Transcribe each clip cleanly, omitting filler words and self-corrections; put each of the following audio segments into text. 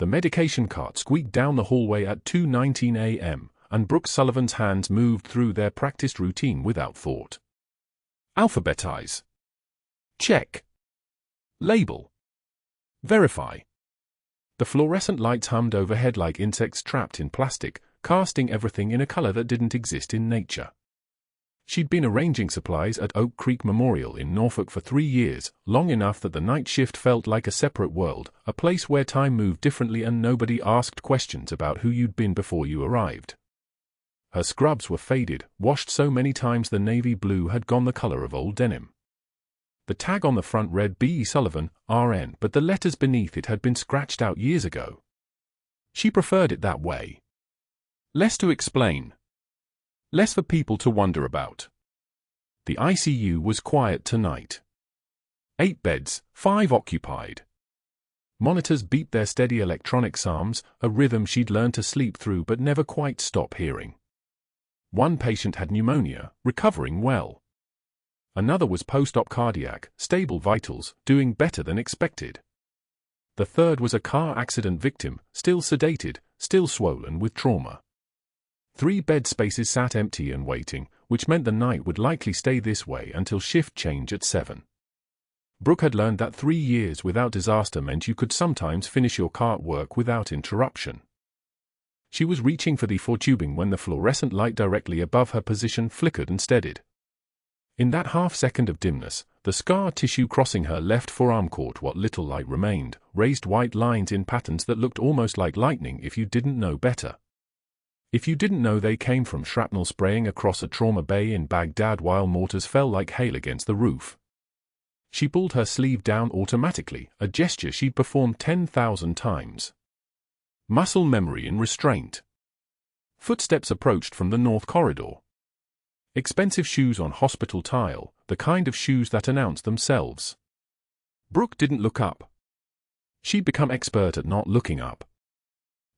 The medication cart squeaked down the hallway at 2:19 a.m., and Brooke Sullivan's hands moved through their practiced routine without thought. Alphabetize. Check. Label. Verify. The fluorescent lights hummed overhead like insects trapped in plastic, casting everything in a color that didn't exist in nature. She'd been arranging supplies at Oak Creek Memorial in Norfolk for 3 years, long enough that the night shift felt like a separate world, a place where time moved differently and nobody asked questions about who you'd been before you arrived. Her scrubs were faded, washed so many times the navy blue had gone the color of old denim. The tag on the front read B. Sullivan, RN, but the letters beneath it had been scratched out years ago. She preferred it that way. Less to explain. Less for people to wonder about. The ICU was quiet tonight. 8 beds, 5 occupied. Monitors beat their steady electronic psalms, a rhythm she'd learned to sleep through but never quite stop hearing. One patient had pneumonia, recovering well. Another was post-op cardiac, stable vitals, doing better than expected. The third was a car accident victim, still sedated, still swollen with trauma. 3 bed spaces sat empty and waiting, which meant the night would likely stay this way until shift change at 7. Brooke had learned that 3 years without disaster meant you could sometimes finish your cart work without interruption. She was reaching for the tubing when the fluorescent light directly above her position flickered and steadied. In that half-second of dimness, the scar tissue crossing her left forearm caught what little light remained, raised white lines in patterns that looked almost like lightning if you didn't know better. If you didn't know they came from shrapnel spraying across a trauma bay in Baghdad while mortars fell like hail against the roof. She pulled her sleeve down automatically, a gesture she'd performed 10,000 times. Muscle memory and restraint. Footsteps approached from the north corridor. Expensive shoes on hospital tile, the kind of shoes that announce themselves. Brooke didn't look up. She'd become expert at not looking up.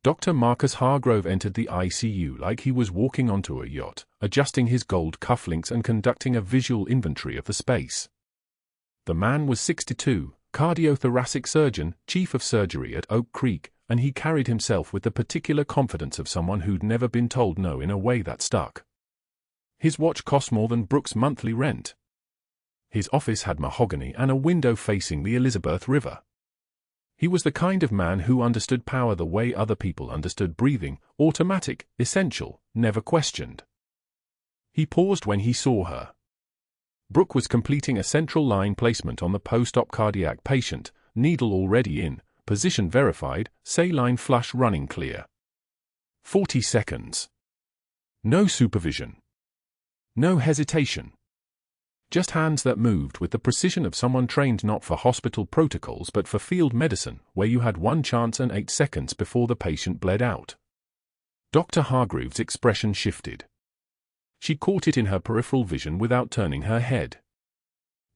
Dr. Marcus Hargrove entered the ICU like he was walking onto a yacht, adjusting his gold cufflinks and conducting a visual inventory of the space. The man was 62, cardiothoracic surgeon, chief of surgery at Oak Creek, and he carried himself with the particular confidence of someone who'd never been told no in a way that stuck. His watch cost more than Brooke's monthly rent. His office had mahogany and a window facing the Elizabeth River. He was the kind of man who understood power the way other people understood breathing, automatic, essential, never questioned. He paused when he saw her. Brooke was completing a central line placement on the post-op cardiac patient, needle already in, position verified, saline flush running clear. 40 seconds. No supervision. No hesitation. Just hands that moved with the precision of someone trained not for hospital protocols but for field medicine, where you had one chance and 8 seconds before the patient bled out. Dr. Hargrove's expression shifted. She caught it in her peripheral vision without turning her head.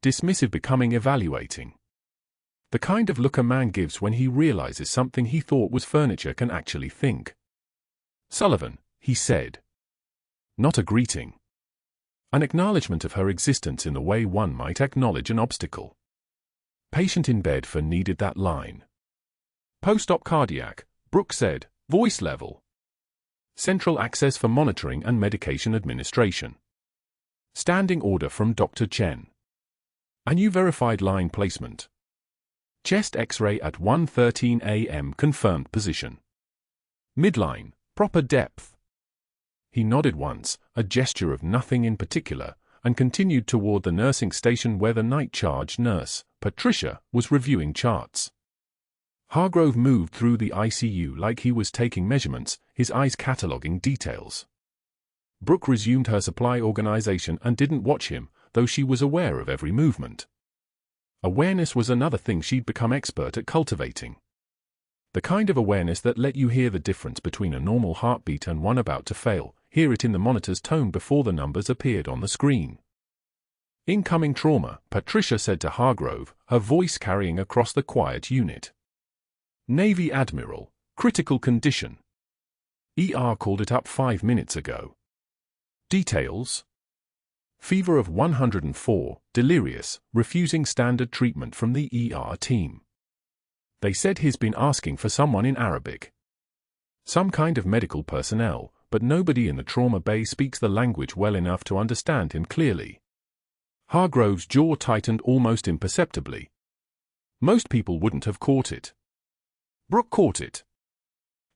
Dismissive becoming evaluating. The kind of look a man gives when he realizes something he thought was furniture can actually think. "Sullivan," he said. Not a greeting. An acknowledgement of her existence in the way one might acknowledge an obstacle. Patient in bed for needed that line. Post-op cardiac, Brooke said, voice level. Central access for monitoring and medication administration. Standing order from Dr. Chen. A new verified line placement. Chest X-ray at 1:13 a.m. confirmed position. Midline, proper depth. He nodded once, a gesture of nothing in particular, and continued toward the nursing station where the night-charge nurse, Patricia, was reviewing charts. Hargrove moved through the ICU like he was taking measurements, his eyes cataloging details. Brooke resumed her supply organization and didn't watch him, though she was aware of every movement. Awareness was another thing she'd become expert at cultivating. The kind of awareness that let you hear the difference between a normal heartbeat and one about to fail, hear it in the monitor's tone before the numbers appeared on the screen. Incoming trauma, Patricia said to Hargrove, her voice carrying across the quiet unit. Navy Admiral, critical condition. ER called it up 5 minutes ago. Details? Fever of 104, delirious, refusing standard treatment from the ER team. They said he's been asking for someone in Arabic. Some kind of medical personnel, but nobody in the trauma bay speaks the language well enough to understand him clearly. Hargrove's jaw tightened almost imperceptibly. Most people wouldn't have caught it. Brooke caught it.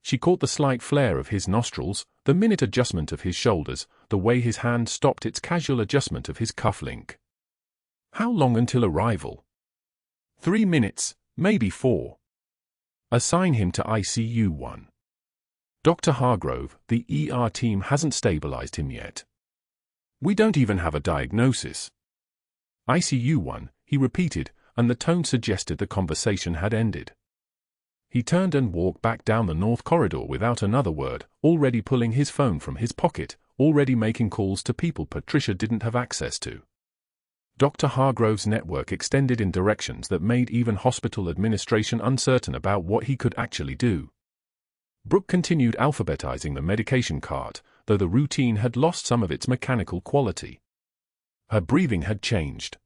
She caught the slight flare of his nostrils, the minute adjustment of his shoulders, the way his hand stopped its casual adjustment of his cuff link. How long until arrival? 3 minutes, maybe 4. Assign him to ICU 1. Dr. Hargrove, the ER team hasn't stabilized him yet. We don't even have a diagnosis. ICU 1, he repeated, and the tone suggested the conversation had ended. He turned and walked back down the north corridor without another word, already pulling his phone from his pocket, already making calls to people Patricia didn't have access to. Dr. Hargrove's network extended in directions that made even hospital administration uncertain about what he could actually do. Brooke continued alphabetizing the medication cart, though the routine had lost some of its mechanical quality. Her breathing had changed.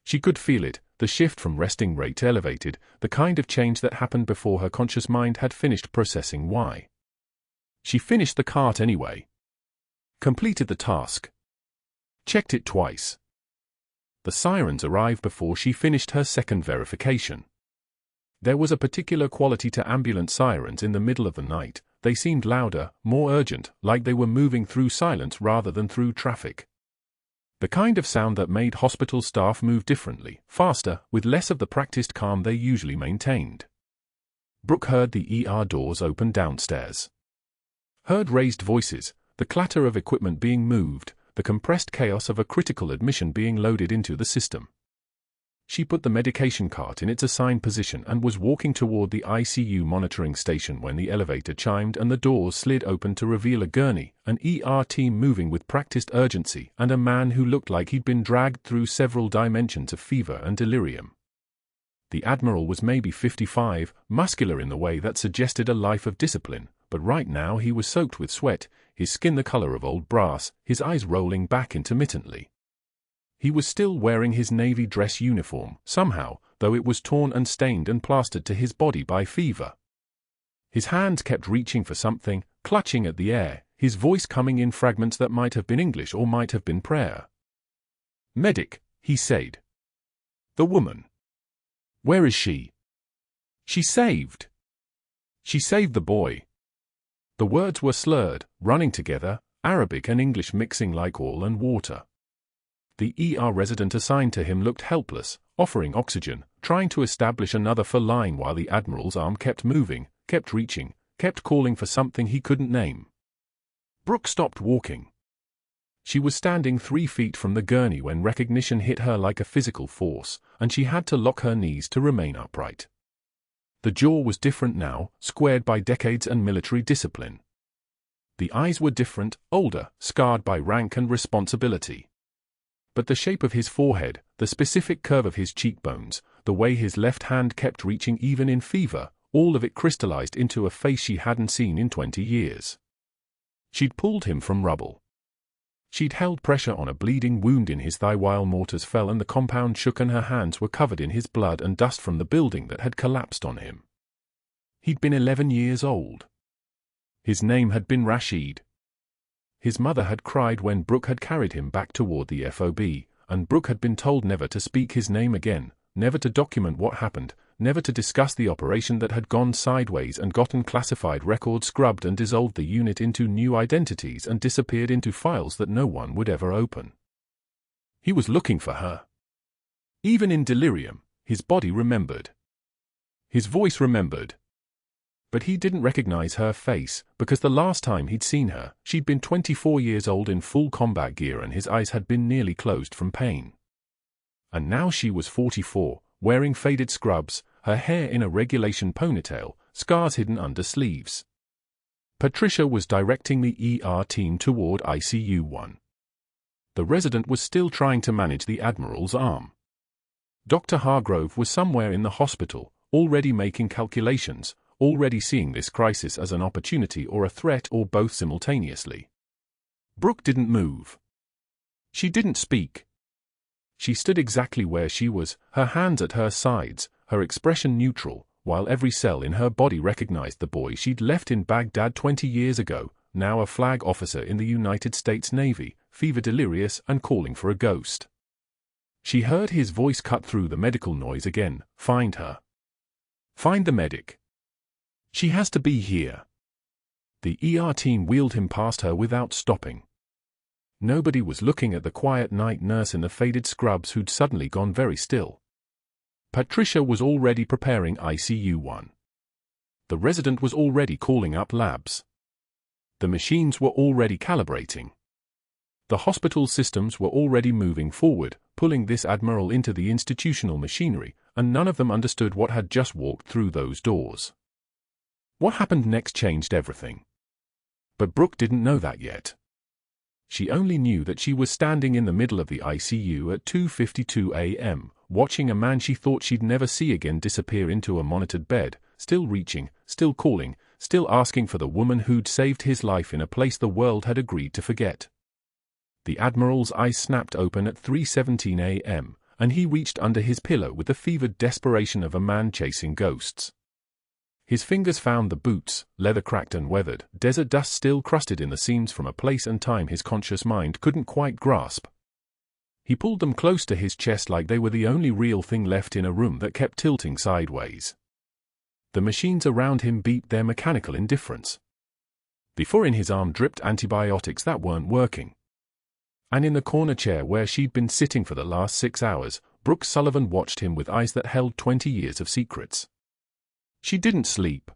She could feel it, the shift from resting rate to elevated, the kind of change that happened before her conscious mind had finished processing why. She finished the cart anyway. Completed the task. Checked it twice. The sirens arrived before she finished her second verification. There was a particular quality to ambulance sirens in the middle of the night. They seemed louder, more urgent, like they were moving through silence rather than through traffic. The kind of sound that made hospital staff move differently, faster, with less of the practiced calm they usually maintained. Brooke heard the ER doors open downstairs. Heard raised voices, the clatter of equipment being moved, the compressed chaos of a critical admission being loaded into the system. She put the medication cart in its assigned position and was walking toward the ICU monitoring station when the elevator chimed and the doors slid open to reveal a gurney, an ER team moving with practiced urgency, and a man who looked like he'd been dragged through several dimensions of fever and delirium. The Admiral was maybe 55, muscular in the way that suggested a life of discipline, but right now he was soaked with sweat, his skin the color of old brass, his eyes rolling back intermittently. He was still wearing his navy dress uniform, somehow, though it was torn and stained and plastered to his body by fever. His hands kept reaching for something, clutching at the air, his voice coming in fragments that might have been English or might have been prayer. "Medic," he said. "The woman. Where is she? She saved the boy." The words were slurred, running together, Arabic and English mixing like oil and water. The ER resident assigned to him looked helpless, offering oxygen, trying to establish another for line while the Admiral's arm kept moving, kept reaching, kept calling for something he couldn't name. Brooke stopped walking. She was standing 3 feet from the gurney when recognition hit her like a physical force, and she had to lock her knees to remain upright. The jaw was different now, squared by decades and military discipline. The eyes were different, older, scarred by rank and responsibility. But the shape of his forehead, the specific curve of his cheekbones, the way his left hand kept reaching even in fever, all of it crystallized into a face she hadn't seen in 20 years. She'd pulled him from rubble. She'd held pressure on a bleeding wound in his thigh while mortars fell and the compound shook and her hands were covered in his blood and dust from the building that had collapsed on him. He'd been 11 years old. His name had been Rashid. His mother had cried when Brooke had carried him back toward the FOB, and Brooke had been told never to speak his name again, never to document what happened, never to discuss the operation that had gone sideways and gotten classified records scrubbed and dissolved the unit into new identities and disappeared into files that no one would ever open. He was looking for her. Even in delirium, his body remembered. His voice remembered. But he didn't recognize her face, because the last time he'd seen her, she'd been 24 years old in full combat gear and his eyes had been nearly closed from pain. And now she was 44, wearing faded scrubs, her hair in a regulation ponytail, scars hidden under sleeves. Patricia was directing the ER team toward ICU 1. The resident was still trying to manage the Admiral's arm. Dr. Hargrove was somewhere in the hospital, already making calculations, already seeing this crisis as an opportunity or a threat or both simultaneously. Brooke didn't move. She didn't speak. She stood exactly where she was, her hands at her sides, her expression neutral, while every cell in her body recognized the boy she'd left in Baghdad 20 years ago, now a flag officer in the United States Navy, fever-delirious and calling for a ghost. She heard his voice cut through the medical noise again. "Find her. Find the medic. She has to be here." The ER team wheeled him past her without stopping. Nobody was looking at the quiet night nurse in the faded scrubs who'd suddenly gone very still. Patricia was already preparing ICU 1. The resident was already calling up labs. The machines were already calibrating. The hospital systems were already moving forward, pulling this Admiral into the institutional machinery, and none of them understood what had just walked through those doors. What happened next changed everything. But Brooke didn't know that yet. She only knew that she was standing in the middle of the ICU at 2:52 a.m., watching a man she thought she'd never see again disappear into a monitored bed, still reaching, still calling, still asking for the woman who'd saved his life in a place the world had agreed to forget. The Admiral's eyes snapped open at 3:17 a.m., and he reached under his pillow with the fevered desperation of a man chasing ghosts. His fingers found the boots, leather cracked and weathered, desert dust still crusted in the seams from a place and time his conscious mind couldn't quite grasp. He pulled them close to his chest like they were the only real thing left in a room that kept tilting sideways. The machines around him beeped their mechanical indifference. Before in his arm dripped antibiotics that weren't working. And in the corner chair where she'd been sitting for the last 6 hours, Brooke Sullivan watched him with eyes that held 20 years of secrets. She didn't sleep.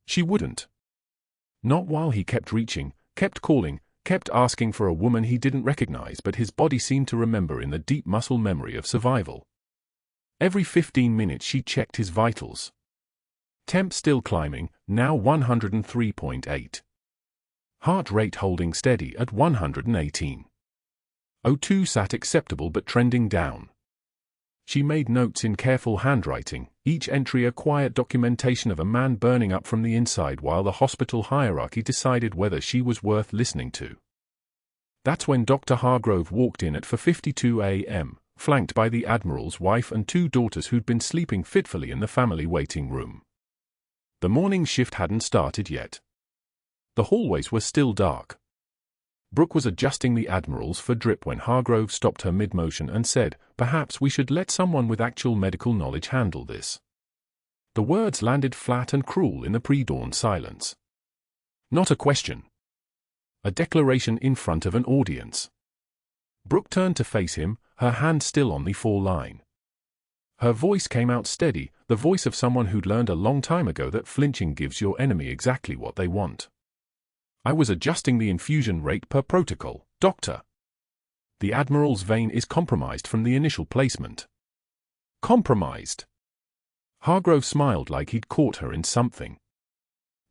She wouldn't. Not while he kept reaching, kept calling, kept asking for a woman he didn't recognize but his body seemed to remember in the deep muscle memory of survival. Every 15 minutes she checked his vitals. Temp still climbing, now 103.8. Heart rate holding steady at 118. O2 sat acceptable but trending down. She made notes in careful handwriting, each entry a quiet documentation of a man burning up from the inside while the hospital hierarchy decided whether she was worth listening to. That's when Dr. Hargrove walked in at 4:52 a.m., flanked by the Admiral's wife and 2 daughters who'd been sleeping fitfully in the family waiting room. The morning shift hadn't started yet. The hallways were still dark. Brooke was adjusting the Admiral's for drip when Hargrove stopped her mid-motion and said, "Perhaps we should let someone with actual medical knowledge handle this." The words landed flat and cruel in the pre-dawn silence. Not a question. A declaration in front of an audience. Brooke turned to face him, her hand still on the 4-line. Her voice came out steady, the voice of someone who'd learned a long time ago that flinching gives your enemy exactly what they want. "I was adjusting the infusion rate per protocol, Doctor. The Admiral's vein is compromised from the initial placement." Compromised? Hargrove smiled like he'd caught her in something.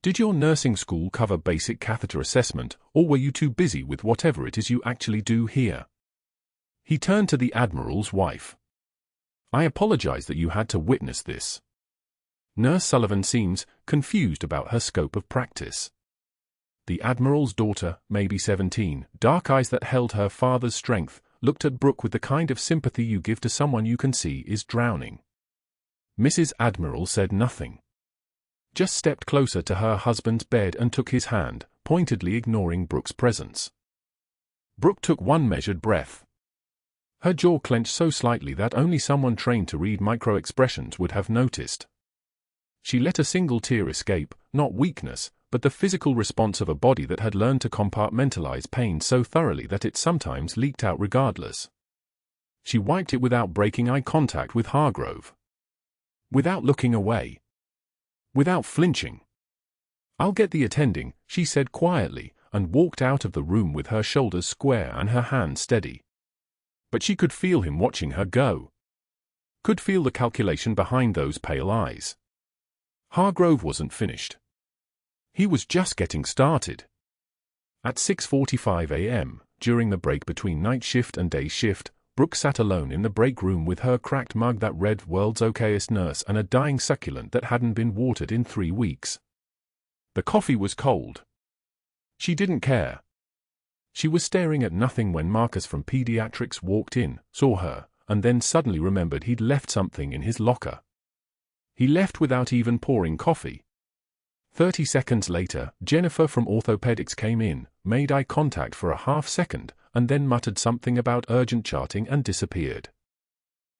"Did your nursing school cover basic catheter assessment, or were you too busy with whatever it is you actually do here?" He turned to the Admiral's wife. "I apologize that you had to witness this." Nurse Sullivan seems confused about her scope of practice. The Admiral's daughter, maybe 17, dark eyes that held her father's strength, looked at Brooke with the kind of sympathy you give to someone you can see is drowning. Mrs. Admiral said nothing. Just stepped closer to her husband's bed and took his hand, pointedly ignoring Brooke's presence. Brooke took one measured breath. Her jaw clenched so slightly that only someone trained to read micro-expressions would have noticed. She let a single tear escape, not weakness, but the physical response of a body that had learned to compartmentalize pain so thoroughly that it sometimes leaked out regardless. She wiped it without breaking eye contact with Hargrove. Without looking away. Without flinching. "I'll get the attending," she said quietly, and walked out of the room with her shoulders square and her hands steady. But she could feel him watching her go. Could feel the calculation behind those pale eyes. Hargrove wasn't finished. He was just getting started. At 6:45 a.m., during the break between night shift and day shift, Brooke sat alone in the break room with her cracked mug that read "World's Okayest Nurse" and a dying succulent that hadn't been watered in 3 weeks. The coffee was cold. She didn't care. She was staring at nothing when Marcus from Pediatrics walked in, saw her, and then suddenly remembered he'd left something in his locker. He left without even pouring coffee. 30 seconds later, Jennifer from orthopedics came in, made eye contact for a half-second, and then muttered something about urgent charting and disappeared.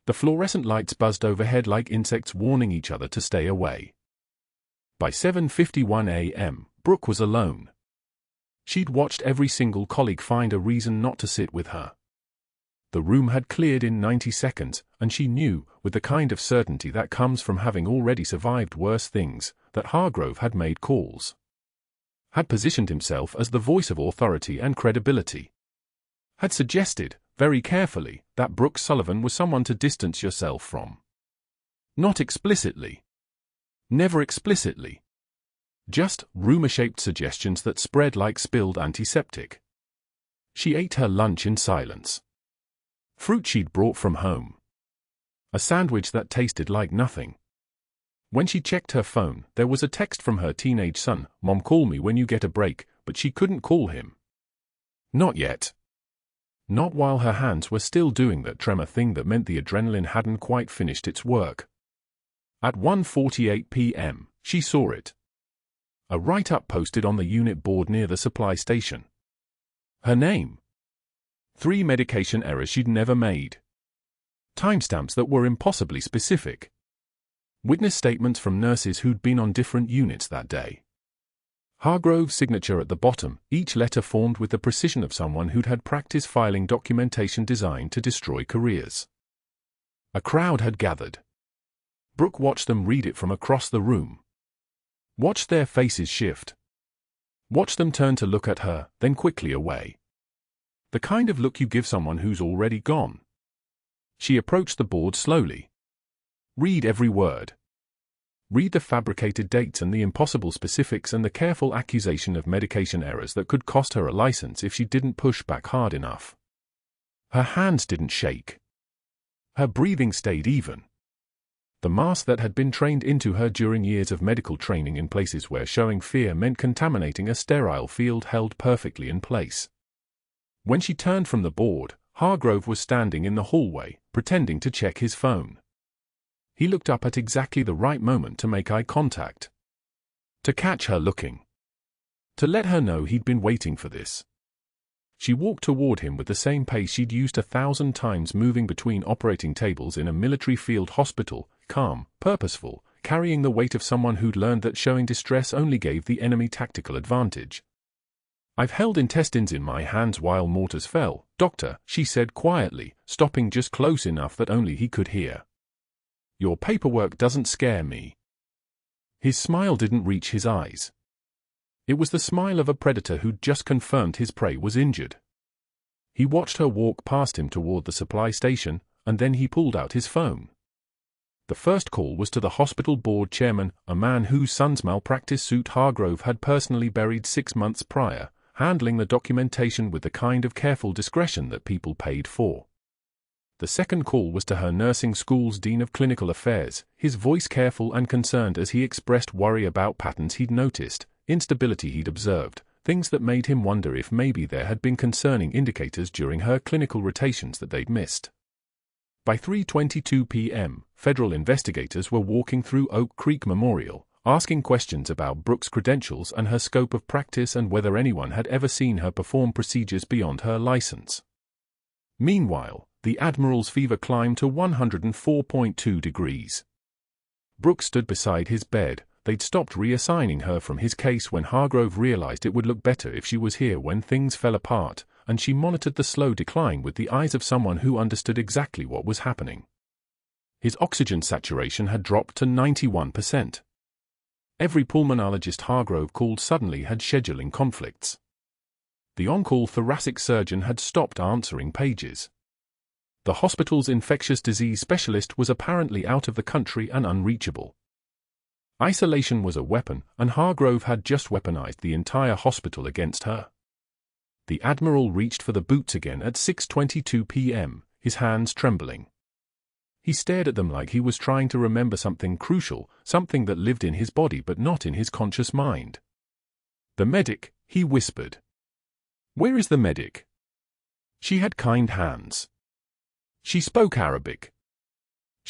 The fluorescent lights buzzed overhead like insects warning each other to stay away. By 7:51 a.m., Brooke was alone. She'd watched every single colleague find a reason not to sit with her. The room had cleared in 90 seconds, and she knew, with the kind of certainty that comes from having already survived worse things, that Hargrove had made calls. Had positioned himself as the voice of authority and credibility. Had suggested, very carefully, that Brooke Sullivan was someone to distance yourself from. Not explicitly. Never explicitly. Just rumor-shaped suggestions that spread like spilled antiseptic. She ate her lunch in silence. Fruit she'd brought from home. A sandwich that tasted like nothing. When she checked her phone, there was a text from her teenage son, "Mom, call me when you get a break," but she couldn't call him. Not yet. Not while her hands were still doing that tremor thing that meant the adrenaline hadn't quite finished its work. At 1:48 p.m., she saw it. A write-up posted on the unit board near the supply station. Her name. 3 medication errors she'd never made. Timestamps that were impossibly specific. Witness statements from nurses who'd been on different units that day. Hargrove's signature at the bottom, each letter formed with the precision of someone who'd had practice filing documentation designed to destroy careers. A crowd had gathered. Brooke watched them read it from across the room. Watched their faces shift. Watched them turn to look at her, then quickly away. The kind of look you give someone who's already gone. She approached the board slowly. Read every word. Read the fabricated dates and the impossible specifics and the careful accusation of medication errors that could cost her a license if she didn't push back hard enough. Her hands didn't shake. Her breathing stayed even. The mask that had been trained into her during years of medical training in places where showing fear meant contaminating a sterile field held perfectly in place. When she turned from the board, Hargrove was standing in the hallway, pretending to check his phone. He looked up at exactly the right moment to make eye contact. To catch her looking. To let her know he'd been waiting for this. She walked toward him with the same pace she'd used 1,000 times moving between operating tables in a military field hospital, calm, purposeful, carrying the weight of someone who'd learned that showing distress only gave the enemy tactical advantage. "I've held intestines in my hands while mortars fell, Doctor," she said quietly, stopping just close enough that only he could hear. "Your paperwork doesn't scare me." His smile didn't reach his eyes. It was the smile of a predator who'd just confirmed his prey was injured. He watched her walk past him toward the supply station, and then he pulled out his phone. The first call was to the hospital board chairman, a man whose son's malpractice suit Hargrove had personally buried 6 months prior, handling the documentation with the kind of careful discretion that people paid for. The second call was to her nursing school's dean of clinical affairs, his voice careful and concerned as he expressed worry about patterns he'd noticed, instability he'd observed, things that made him wonder if maybe there had been concerning indicators during her clinical rotations that they'd missed. By 3:22 p.m., federal investigators were walking through Oak Creek Memorial, asking questions about Brooke's credentials and her scope of practice and whether anyone had ever seen her perform procedures beyond her license. Meanwhile, the Admiral's fever climbed to 104.2 degrees. Brooke stood beside his bed. They'd stopped reassigning her from his case when Hargrove realized it would look better if she was here when things fell apart, and she monitored the slow decline with the eyes of someone who understood exactly what was happening. His oxygen saturation had dropped to 91%. Every pulmonologist Hargrove called suddenly had scheduling conflicts. The on-call thoracic surgeon had stopped answering pages. The hospital's infectious disease specialist was apparently out of the country and unreachable. Isolation was a weapon, and Hargrove had just weaponized the entire hospital against her. The Admiral reached for the boots again at 6:22 p.m., his hands trembling. He stared at them like he was trying to remember something crucial, something that lived in his body but not in his conscious mind. "The medic," he whispered. "Where is the medic?" She had kind hands. She spoke Arabic.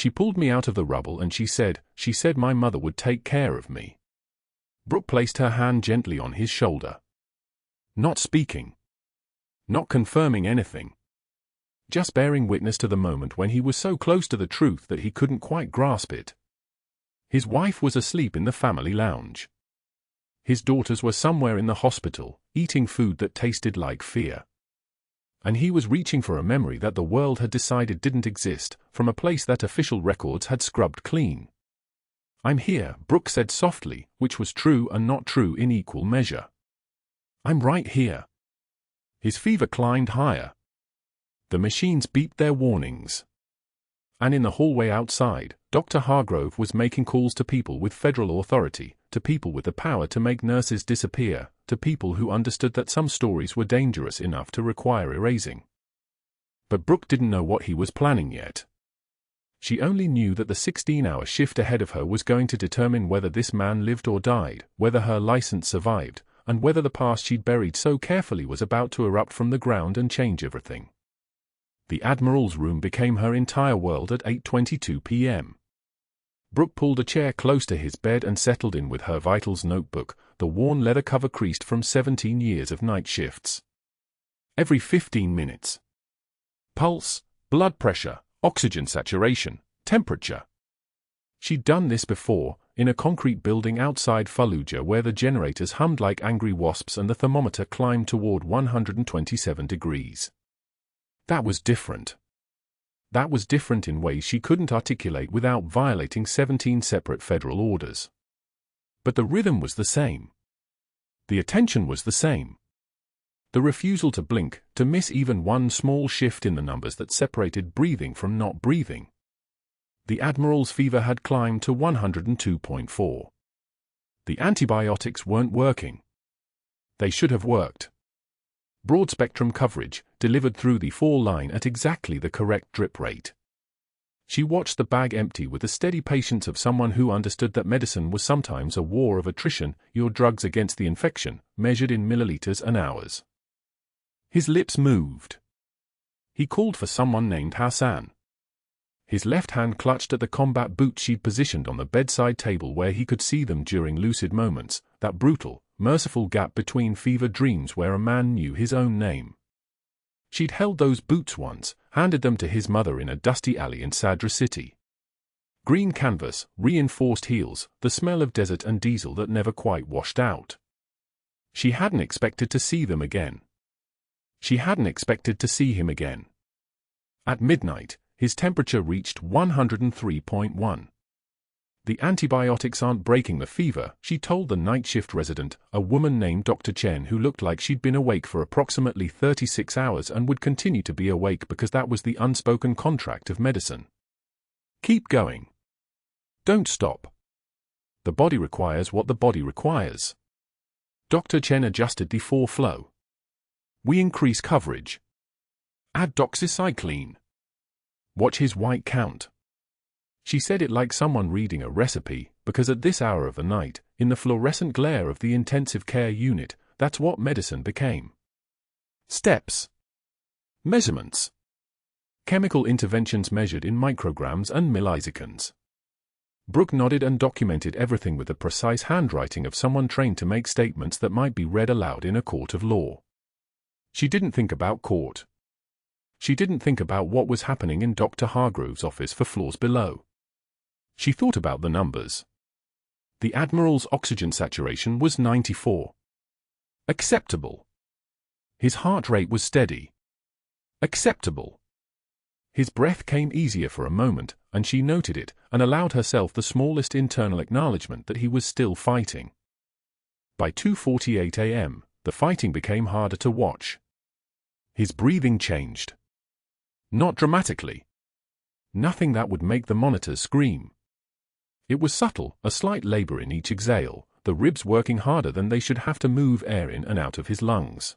She pulled me out of the rubble and she said my mother would take care of me. Brooke placed her hand gently on his shoulder. Not speaking. Not confirming anything. Just bearing witness to the moment when he was so close to the truth that he couldn't quite grasp it. His wife was asleep in the family lounge. His daughters were somewhere in the hospital, eating food that tasted like fear. And he was reaching for a memory that the world had decided didn't exist, from a place that official records had scrubbed clean. I'm here, Brooke said softly, which was true and not true in equal measure. I'm right here. His fever climbed higher. The machines beeped their warnings. And in the hallway outside, Dr. Hargrove was making calls to people with federal authority, to people with the power to make nurses disappear, to people who understood that some stories were dangerous enough to require erasing. But Brooke didn't know what he was planning yet. She only knew that the 16-hour shift ahead of her was going to determine whether this man lived or died, whether her license survived, and whether the past she'd buried so carefully was about to erupt from the ground and change everything. The Admiral's room became her entire world at 8:22 p.m. Brooke pulled a chair close to his bed and settled in with her vitals notebook, the worn leather cover creased from 17 years of night shifts. Every 15 minutes. Pulse, blood pressure, oxygen saturation, temperature. She'd done this before, in a concrete building outside Fallujah where the generators hummed like angry wasps and the thermometer climbed toward 127 degrees. That was different. That was different in ways she couldn't articulate without violating 17 separate federal orders. But the rhythm was the same. The attention was the same. The refusal to blink, to miss even one small shift in the numbers that separated breathing from not breathing. The Admiral's fever had climbed to 102.4. The antibiotics weren't working. They should have worked. Broad-spectrum coverage, delivered through the 4-line at exactly the correct drip rate. She watched the bag empty with the steady patience of someone who understood that medicine was sometimes a war of attrition, your drugs against the infection, measured in milliliters and hours. His lips moved. He called for someone named Hassan. His left hand clutched at the combat boots she'd positioned on the bedside table where he could see them during lucid moments, that brutal, merciful gap between fever dreams where a man knew his own name. She'd held those boots once, handed them to his mother in a dusty alley in Sadra City. Green canvas, reinforced heels, the smell of desert and diesel that never quite washed out. She hadn't expected to see them again. She hadn't expected to see him again. At midnight, his temperature reached 103.1. The antibiotics aren't breaking the fever, she told the night shift resident, a woman named Dr. Chen who looked like she'd been awake for approximately 36 hours and would continue to be awake because that was the unspoken contract of medicine. Keep going. Don't stop. The body requires what the body requires. Dr. Chen adjusted the 4 flow. We increase coverage. Add doxycycline. Watch his white count. She said it like someone reading a recipe, because at this hour of the night, in the fluorescent glare of the intensive care unit, that's what medicine became. Steps. Measurements. Chemical interventions measured in micrograms and milliseconds. Brooke nodded and documented everything with the precise handwriting of someone trained to make statements that might be read aloud in a court of law. She didn't think about court. She didn't think about what was happening in Dr. Hargrove's office for floors below. She thought about the numbers. The Admiral's oxygen saturation was 94. Acceptable. His heart rate was steady. Acceptable. His breath came easier for a moment, and she noted it, and allowed herself the smallest internal acknowledgement that he was still fighting. By 2:48 a.m., the fighting became harder to watch. His breathing changed. Not dramatically. Nothing that would make the monitors scream. It was subtle, a slight labor in each exhale, the ribs working harder than they should have to move air in and out of his lungs.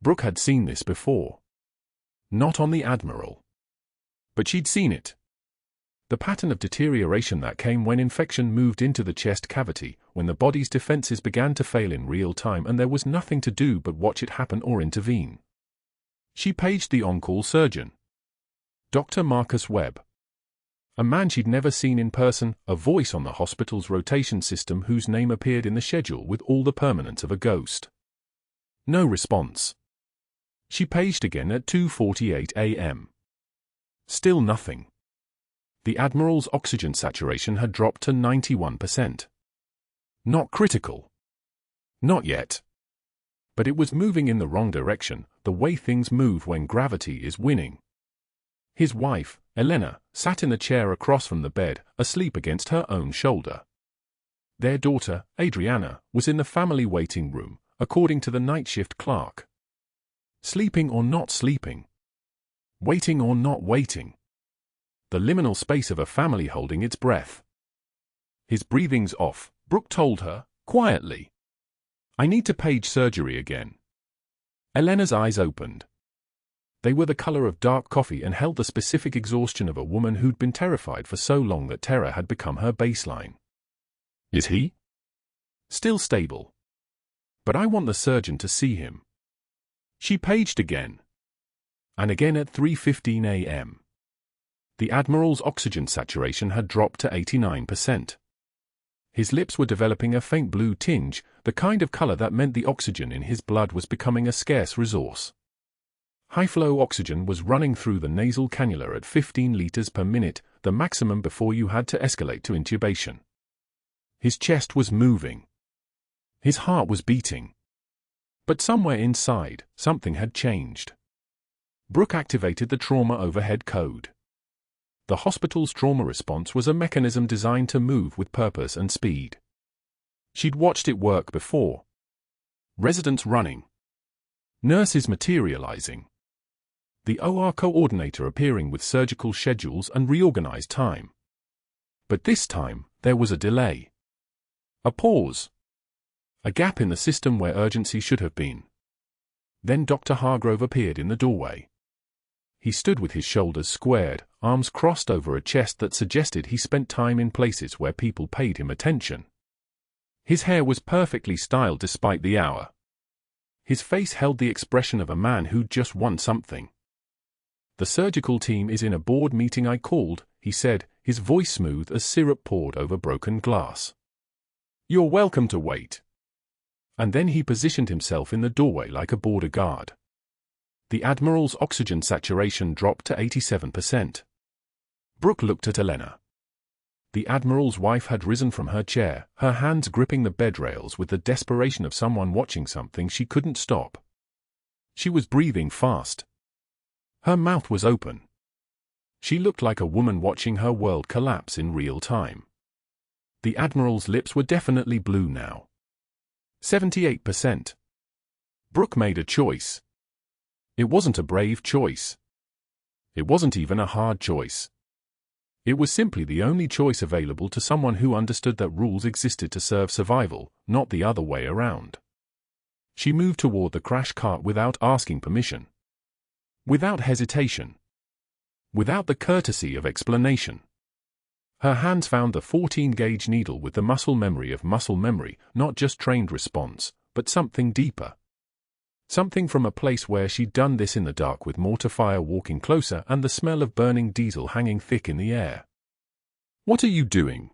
Brooke had seen this before. Not on the Admiral. But she'd seen it. The pattern of deterioration that came when infection moved into the chest cavity, when the body's defenses began to fail in real time and there was nothing to do but watch it happen or intervene. She paged the on-call surgeon. Dr. Marcus Webb. A man she'd never seen in person, a voice on the hospital's rotation system whose name appeared in the schedule with all the permanence of a ghost. No response. She paged again at 2:48 a.m. Still nothing. The Admiral's oxygen saturation had dropped to 91%. Not critical. Not yet. But it was moving in the wrong direction, the way things move when gravity is winning. His wife, Elena, sat in the chair across from the bed, asleep against her own shoulder. Their daughter, Adriana, was in the family waiting room, according to the night shift clerk. Sleeping or not sleeping. Waiting or not waiting. The liminal space of a family holding its breath. His breathing's off, Brooke told her, quietly. I need to page surgery again. Elena's eyes opened. They were the color of dark coffee and held the specific exhaustion of a woman who'd been terrified for so long that terror had become her baseline. Is he? Still stable. But I want the surgeon to see him. She paged again. And again at 3:15 a.m. The Admiral's oxygen saturation had dropped to 89%. His lips were developing a faint blue tinge, the kind of color that meant the oxygen in his blood was becoming a scarce resource. High-flow oxygen was running through the nasal cannula at 15 liters per minute, the maximum before you had to escalate to intubation. His chest was moving. His heart was beating. But somewhere inside, something had changed. Brooke activated the trauma overhead code. The hospital's trauma response was a mechanism designed to move with purpose and speed. She'd watched it work before. Residents running. Nurses materializing. The OR coordinator appearing with surgical schedules and reorganized time. But this time, there was a delay. A pause. A gap in the system where urgency should have been. Then Dr. Hargrove appeared in the doorway. He stood with his shoulders squared, arms crossed over a chest that suggested he spent time in places where people paid him attention. His hair was perfectly styled despite the hour. His face held the expression of a man who'd just won something. The surgical team is in a board meeting I called, he said, his voice smooth as syrup poured over broken glass. You're welcome to wait. And then he positioned himself in the doorway like a border guard. The Admiral's oxygen saturation dropped to 87%. Brooke looked at Elena. The Admiral's wife had risen from her chair, her hands gripping the bed rails with the desperation of someone watching something she couldn't stop. She was breathing fast. Her mouth was open. She looked like a woman watching her world collapse in real time. The Admiral's lips were definitely blue now. 78%. Brooke made a choice. It wasn't a brave choice. It wasn't even a hard choice. It was simply the only choice available to someone who understood that rules existed to serve survival, not the other way around. She moved toward the crash cart without asking permission. Without hesitation. Without the courtesy of explanation. Her hands found the 14-gauge needle with the muscle memory, not just trained response, but something deeper. Something from a place where she'd done this in the dark with mortar fire walking closer and the smell of burning diesel hanging thick in the air. What are you doing?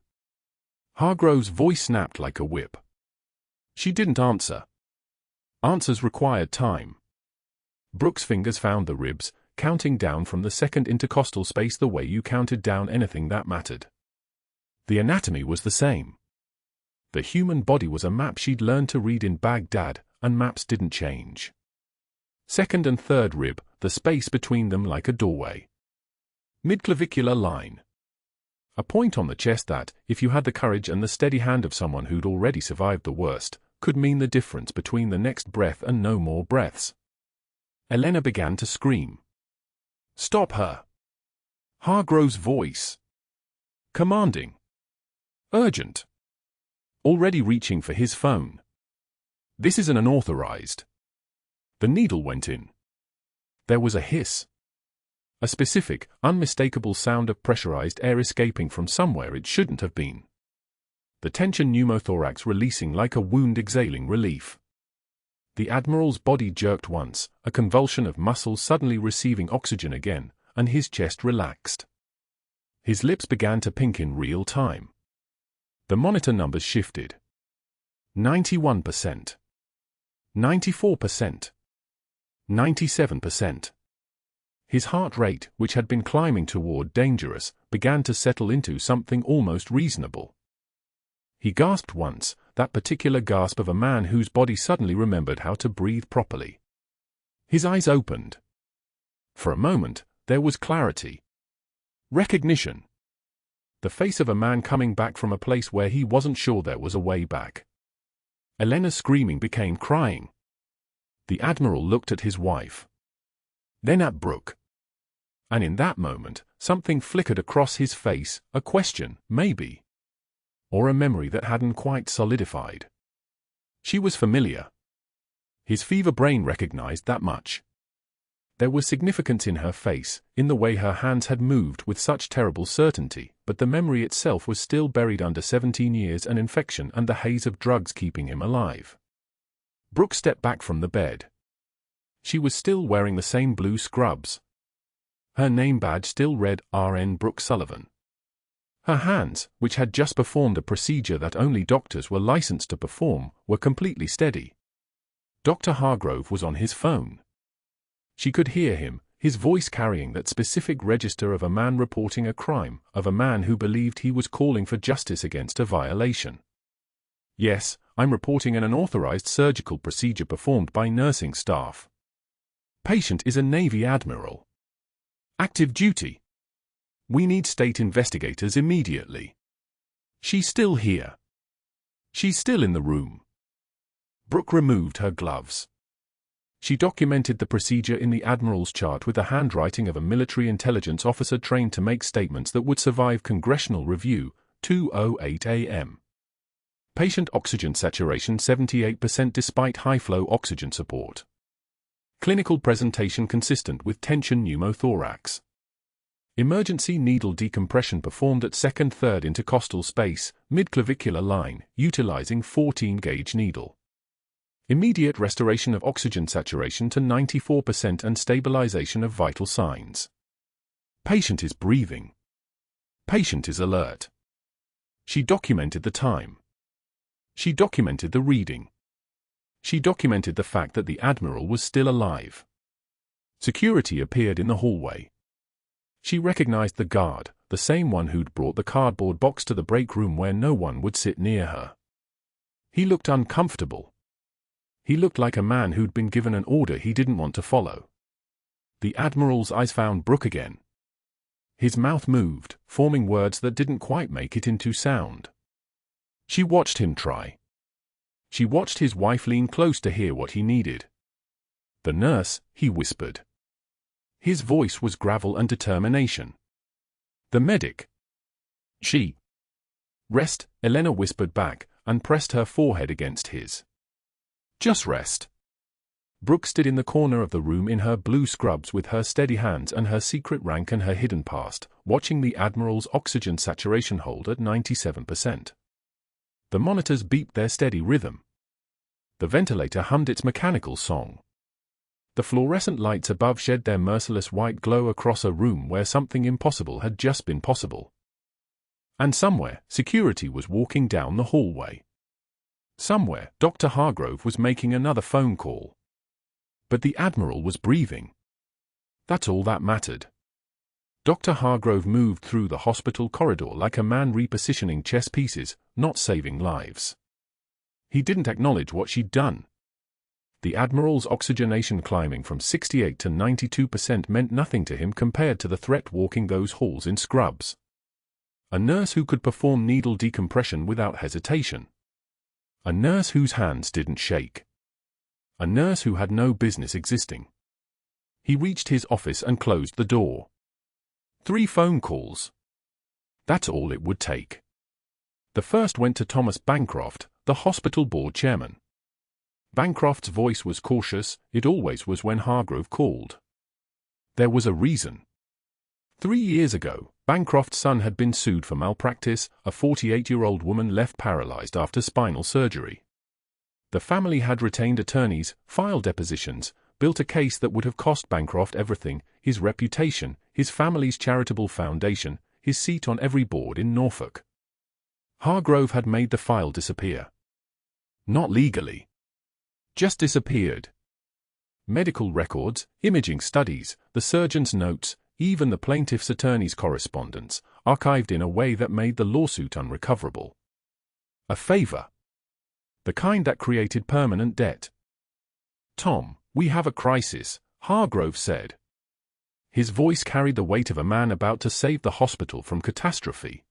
Hargrove's voice snapped like a whip. She didn't answer. Answers required time. Brooke's fingers found the ribs, counting down from the second intercostal space the way you counted down anything that mattered. The anatomy was the same. The human body was a map she'd learned to read in Baghdad, and maps didn't change. Second and third rib, the space between them like a doorway. Midclavicular line. A point on the chest that, if you had the courage and the steady hand of someone who'd already survived the worst, could mean the difference between the next breath and no more breaths. Elena began to scream. Stop her! Hargrove's voice. Commanding. Urgent. Already reaching for his phone. This is an unauthorized. The needle went in. There was a hiss. A specific, unmistakable sound of pressurized air escaping from somewhere it shouldn't have been. The tension pneumothorax releasing like a wound exhaling relief. The Admiral's body jerked once, a convulsion of muscles suddenly receiving oxygen again, and his chest relaxed. His lips began to pink in real time. The monitor numbers shifted. 91%. 94%. 97%. His heart rate, which had been climbing toward dangerous, began to settle into something almost reasonable. He gasped once, that particular gasp of a man whose body suddenly remembered how to breathe properly. His eyes opened. For a moment, there was clarity. Recognition. The face of a man coming back from a place where he wasn't sure there was a way back. Elena's screaming became crying. The Admiral looked at his wife. Then at Brooke. And in that moment, something flickered across his face, a question, maybe. Or a memory that hadn't quite solidified. She was familiar. His fever brain recognized that much. There was significance in her face, in the way her hands had moved with such terrible certainty, but the memory itself was still buried under 17 years and infection and the haze of drugs keeping him alive. Brooke stepped back from the bed. She was still wearing the same blue scrubs. Her name badge still read RN Brooke Sullivan. Her hands, which had just performed a procedure that only doctors were licensed to perform, were completely steady. Dr. Hargrove was on his phone. She could hear him, his voice carrying that specific register of a man reporting a crime, of a man who believed he was calling for justice against a violation. Yes, I'm reporting an unauthorized surgical procedure performed by nursing staff. Patient is a Navy Admiral. Active duty. We need state investigators immediately. She's still here. She's still in the room. Brooke removed her gloves. She documented the procedure in the Admiral's chart with the handwriting of a military intelligence officer trained to make statements that would survive congressional review, 2:08 a.m. Patient oxygen saturation 78% despite high-flow oxygen support. Clinical presentation consistent with tension pneumothorax. Emergency needle decompression performed at second-third intercostal space, mid-clavicular line, utilizing 14-gauge needle. Immediate restoration of oxygen saturation to 94% and stabilization of vital signs. Patient is breathing. Patient is alert. She documented the time. She documented the reading. She documented the fact that the Admiral was still alive. Security appeared in the hallway. She recognized the guard, the same one who'd brought the cardboard box to the break room where no one would sit near her. He looked uncomfortable. He looked like a man who'd been given an order he didn't want to follow. The Admiral's eyes found Brooke again. His mouth moved, forming words that didn't quite make it into sound. She watched him try. She watched his wife lean close to hear what he needed. The nurse, he whispered. His voice was gravel and determination. The medic. She. Rest, Elena whispered back, and pressed her forehead against his. Just rest. Brooke stood in the corner of the room in her blue scrubs with her steady hands and her secret rank and her hidden past, watching the Admiral's oxygen saturation hold at 97%. The monitors beeped their steady rhythm. The ventilator hummed its mechanical song. The fluorescent lights above shed their merciless white glow across a room where something impossible had just been possible. And somewhere, security was walking down the hallway. Somewhere, Dr. Hargrove was making another phone call. But the Admiral was breathing. That's all that mattered. Dr. Hargrove moved through the hospital corridor like a man repositioning chess pieces, not saving lives. He didn't acknowledge what she'd done. The Admiral's oxygenation climbing from 68 to 92% meant nothing to him compared to the threat walking those halls in scrubs. A nurse who could perform needle decompression without hesitation. A nurse whose hands didn't shake. A nurse who had no business existing. He reached his office and closed the door. 3 phone calls. That's all it would take. The first went to Thomas Bancroft, the hospital board chairman. Bancroft's voice was cautious, it always was when Hargrove called. There was a reason. 3 years ago, Bancroft's son had been sued for malpractice, a 48-year-old woman left paralyzed after spinal surgery. The family had retained attorneys, filed depositions, built a case that would have cost Bancroft everything, his reputation, his family's charitable foundation, his seat on every board in Norfolk. Hargrove had made the file disappear. Not legally. Just disappeared. Medical records, imaging studies, the surgeon's notes, even the plaintiff's attorney's correspondence, archived in a way that made the lawsuit unrecoverable. A favor. The kind that created permanent debt. "Tom, we have a crisis," Hargrove said. His voice carried the weight of a man about to save the hospital from catastrophe.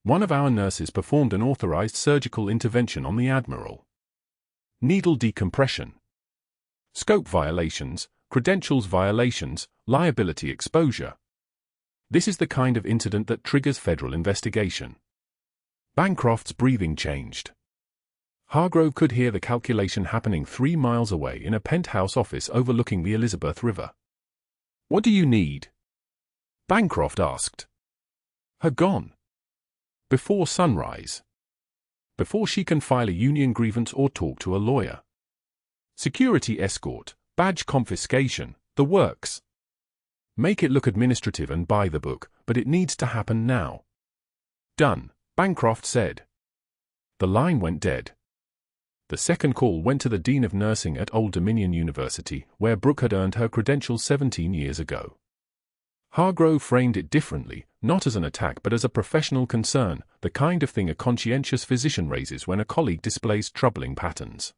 "One of our nurses performed an authorized surgical intervention on the Admiral. Needle decompression. Scope violations, credentials violations, liability exposure. This is the kind of incident that triggers federal investigation." Bancroft's breathing changed. Hargrove could hear the calculation happening 3 miles away in a penthouse office overlooking the Elizabeth River. "What do you need?" Bancroft asked. "Her gone. Before sunrise. Before she can file a union grievance or talk to a lawyer. Security escort, badge confiscation, the works. Make it look administrative and by the book, but it needs to happen now." "Done," Bancroft said. The line went dead. The second call went to the Dean of Nursing at Old Dominion University, where Brooke had earned her credentials 17 years ago. Hargrove framed it differently, not as an attack but as a professional concern, the kind of thing a conscientious physician raises when a colleague displays troubling patterns.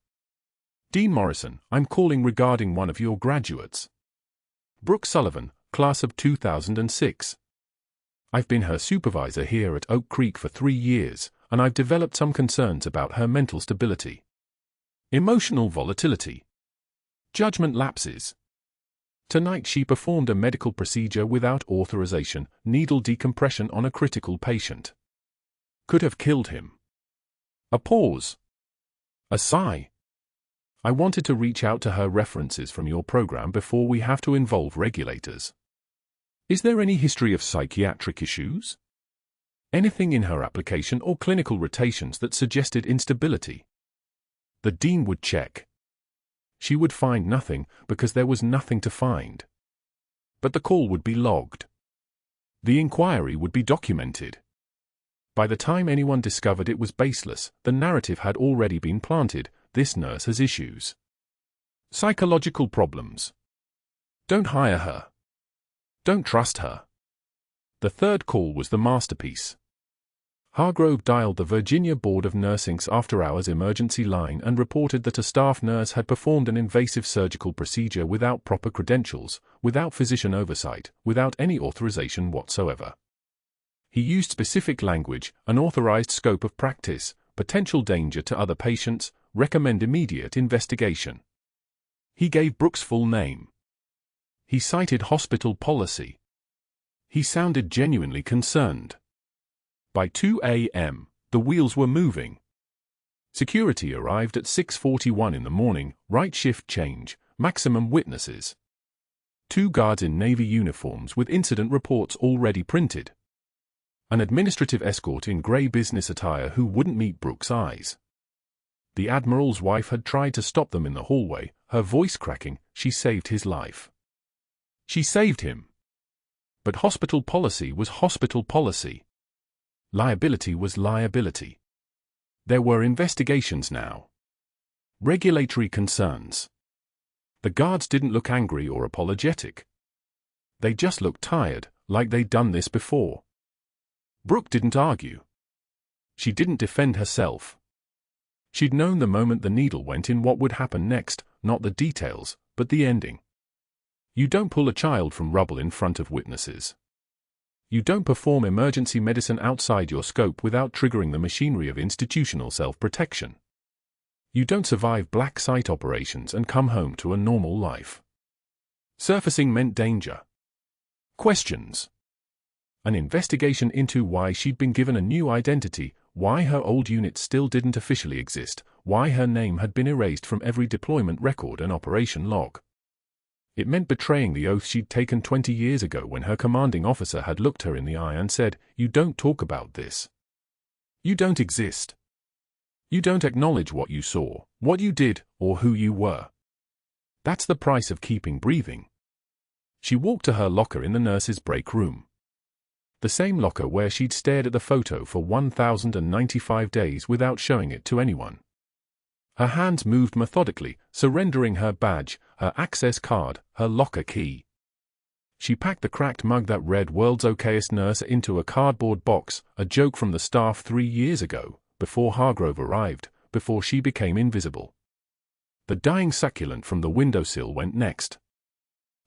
"Dean Morrison, I'm calling regarding one of your graduates. Brooke Sullivan, class of 2006. I've been her supervisor here at Oak Creek for 3 years, and I've developed some concerns about her mental stability. Emotional volatility. Judgment lapses. Tonight she performed a medical procedure without authorization, needle decompression on a critical patient. Could have killed him." A pause. A sigh. "I wanted to reach out to her references from your program before we have to involve regulators. Is there any history of psychiatric issues? Anything in her application or clinical rotations that suggested instability?" The dean would check. She would find nothing because there was nothing to find. But the call would be logged. The inquiry would be documented. By the time anyone discovered it was baseless, the narrative had already been planted: this nurse has issues. Psychological problems. Don't hire her. Don't trust her. The third call was the masterpiece. Hargrove dialed the Virginia Board of Nursing's after-hours emergency line and reported that a staff nurse had performed an invasive surgical procedure without proper credentials, without physician oversight, without any authorization whatsoever. He used specific language: unauthorized scope of practice, potential danger to other patients, recommend immediate investigation. He gave Brooke's full name. He cited hospital policy. He sounded genuinely concerned. By 2 a.m., the wheels were moving. Security arrived at 6:41 in the morning, right shift change, maximum witnesses. 2 guards in Navy uniforms with incident reports already printed. An administrative escort in grey business attire who wouldn't meet Brooke's eyes. The Admiral's wife had tried to stop them in the hallway, her voice cracking. She saved his life. She saved him. But hospital policy was hospital policy. Liability was liability. There were investigations now. Regulatory concerns. The guards didn't look angry or apologetic. They just looked tired, like they'd done this before. Brooke didn't argue. She didn't defend herself. She'd known the moment the needle went in what would happen next, not the details, but the ending. You don't pull a child from rubble in front of witnesses. You don't perform emergency medicine outside your scope without triggering the machinery of institutional self-protection. You don't survive black site operations and come home to a normal life. Surfacing meant danger. Questions. An investigation into why she'd been given a new identity, why her old unit still didn't officially exist, why her name had been erased from every deployment record and operation log. It meant betraying the oath she'd taken 20 years ago when her commanding officer had looked her in the eye and said, "You don't talk about this. You don't exist. You don't acknowledge what you saw, what you did, or who you were." That's the price of keeping breathing. She walked to her locker in the nurse's break room. The same locker where she'd stared at the photo for 1,095 days without showing it to anyone. Her hands moved methodically, surrendering her badge, her access card, her locker key. She packed the cracked mug that read "World's Okayest Nurse" into a cardboard box, a joke from the staff 3 years ago, before Hargrove arrived, before she became invisible. The dying succulent from the windowsill went next.